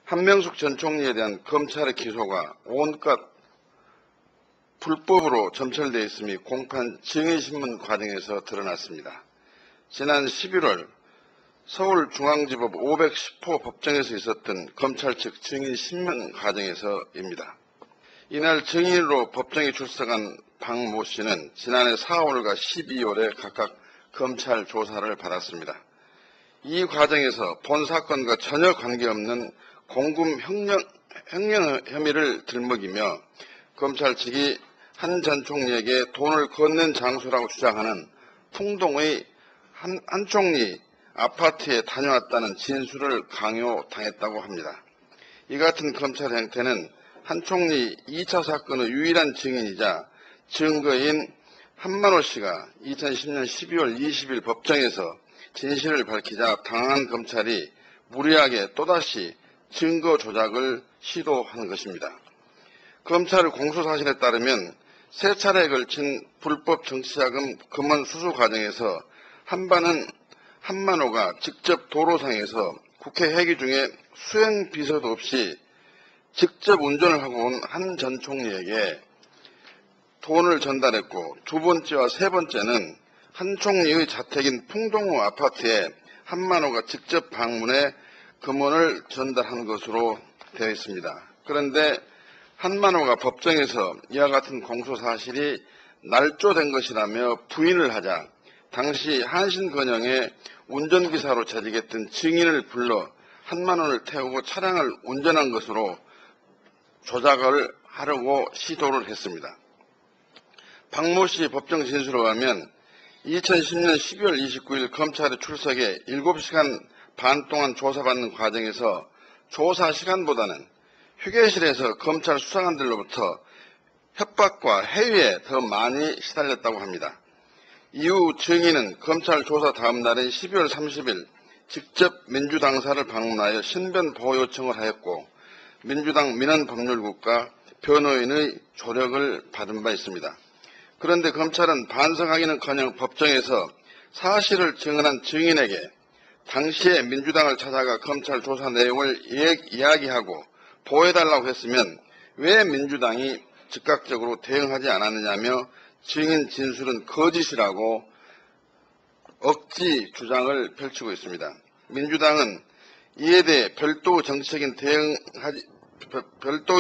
한명숙 전 총리에 대한 검찰의 기소가 온갖 불법으로 점철되어 있음이 공판 증인신문 과정에서 드러났습니다. 지난 11월 서울중앙지법 510호 법정에서 있었던 검찰 측 증인신문 과정에서입니다. 이날 증인으로 법정에 출석한 박 모 씨는 지난해 4월과 12월에 각각 검찰 조사를 받았습니다. 이 과정에서 본 사건과 전혀 관계없는 공금 횡령 혐의를 들먹이며 검찰 측이 한 전 총리에게 돈을 건넨 장소라고 주장하는 풍동의 한 총리 아파트에 다녀왔다는 진술을 강요당했다고 합니다. 이 같은 검찰 행태는 한 총리 2차 사건의 유일한 증인이자 증거인 한만호 씨가 2010년 12월 20일 법정에서 진실을 밝히자 당한 검찰이 무리하게 또다시 증거 조작을 시도한 것입니다. 검찰의 공소사실에 따르면 세 차례에 걸친 불법 정치자금 금원 수수 과정에서 한만호가 직접 도로상에서 국회 회기 중에 수행 비서도 없이 직접 운전을 하고 온 한 전 총리에게 돈을 전달했고, 두 번째와 세 번째는 한 총리의 자택인 풍동호 아파트에 한만호가 직접 방문해 금원을 전달한 것으로 되어 있습니다. 그런데 한만호가 법정에서 이와 같은 공소사실이 날조된 것이라며 부인을 하자 당시 한신건영에 운전기사로 재직했던 증인을 불러 한만호를 태우고 차량을 운전한 것으로 조작을 하려고 시도를 했습니다. 박 모 씨 법정 진술에 의하면 2010년 12월 29일 검찰에 출석해 7시간 반 동안 조사받는 과정에서 조사 시간보다는 휴게실에서 검찰 수사관들로부터 협박과 해위에 더 많이 시달렸다고 합니다. 이후 증인은 검찰 조사 다음 날인 12월 30일 직접 민주당사를 방문하여 신변 보호 요청을 하였고, 민주당 민원법률국과 변호인의 조력을 받은 바 있습니다. 그런데 검찰은 반성하기는커녕 법정에서 사실을 증언한 증인에게 당시에 민주당을 찾아가 검찰 조사 내용을 이야기하고 보호해달라고 했으면 왜 민주당이 즉각적으로 대응하지 않았느냐며 증인 진술은 거짓이라고 억지 주장을 펼치고 있습니다. 민주당은 이에 대해 별도의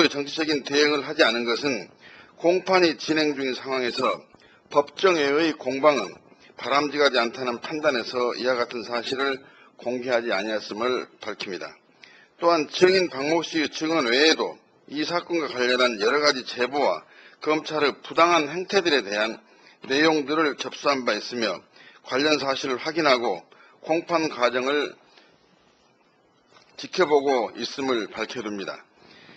정치적인 대응을 하지 않은 것은 공판이 진행 중인 상황에서 법정외의 공방은 바람직하지 않다는 판단에서 이와 같은 사실을 공개하지 아니했음을 밝힙니다. 또한 증인 박 모 씨의 증언 외에도 이 사건과 관련한 여러 가지 제보와 검찰의 부당한 행태들에 대한 내용들을 접수한 바 있으며 관련 사실을 확인하고 공판 과정을 지켜보고 있음을 밝혀둡니다.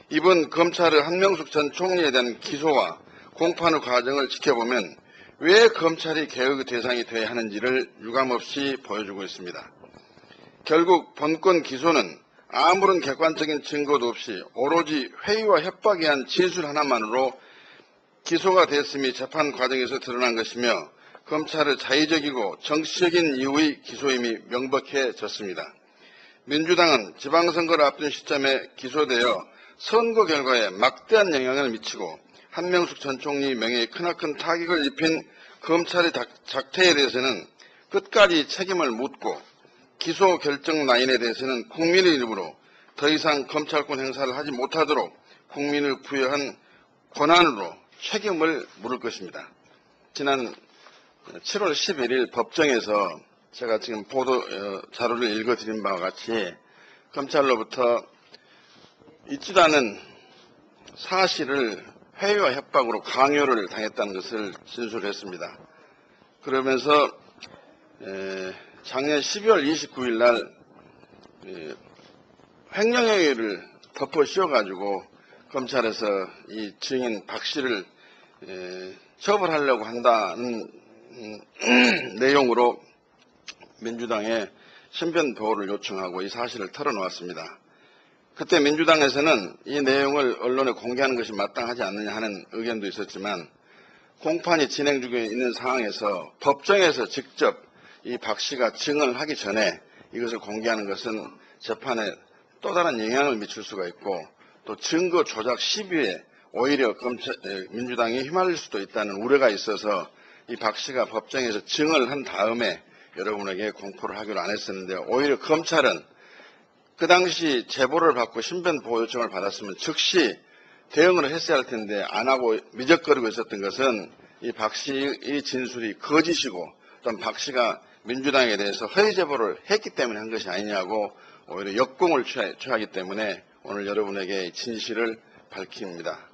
이번 검찰의 한명숙 전 총리에 대한 기소와 공판의 과정을 지켜보면 왜 검찰이 개혁의 대상이 되어야 하는지를 유감없이 보여주고 있습니다. 결국 본건 기소는 아무런 객관적인 증거도 없이 오로지 회의와 협박에 의한 진술 하나만으로 기소가 됐음이 재판 과정에서 드러난 것이며 검찰의 자의적이고 정치적인 이유의 기소임이 명백해졌습니다. 민주당은 지방선거를 앞둔 시점에 기소되어 선거 결과에 막대한 영향을 미치고 한명숙 전 총리 명예에 크나큰 타격을 입힌 검찰의 작태에 대해서는 끝까지 책임을 묻고 기소 결정 라인에 대해서는 국민의 이름으로 더 이상 검찰권 행사를 하지 못하도록 국민을 부여한 권한으로 책임을 물을 것입니다. 지난 7월 11일 법정에서 제가 지금 보도 자료를 읽어드린 바와 같이 검찰로부터 있지도 않은 사실을 회의와 협박으로 강요를 당했다는 것을 진술했습니다. 그러면서 작년 12월 29일 날 횡령행위를 덮어 씌워가지고 검찰에서 이 증인 박 씨를 처벌하려고 한다는 내용으로 민주당에 신변 보호를 요청하고 이 사실을 털어놓았습니다. 그때 민주당에서는 이 내용을 언론에 공개하는 것이 마땅하지 않느냐 하는 의견도 있었지만 공판이 진행 중에 있는 상황에서 법정에서 직접 이 박 씨가 증언을 하기 전에 이것을 공개하는 것은 재판에 또 다른 영향을 미칠 수가 있고 또 증거 조작 시비에 오히려 민주당이 휘말릴 수도 있다는 우려가 있어서 이 박 씨가 법정에서 증언을 한 다음에 여러분에게 공포를 하기로 안 했었는데 오히려 검찰은 그 당시 제보를 받고 신변 보호 요청을 받았으면 즉시 대응을 했어야 할 텐데 안 하고 미적거리고 있었던 것은 이 박 씨의 진술이 거짓이고 또한 박 씨가 민주당에 대해서 허위 제보를 했기 때문에 한 것이 아니냐고 오히려 역공을 취하기 때문에 오늘 여러분에게 진실을 밝힙니다.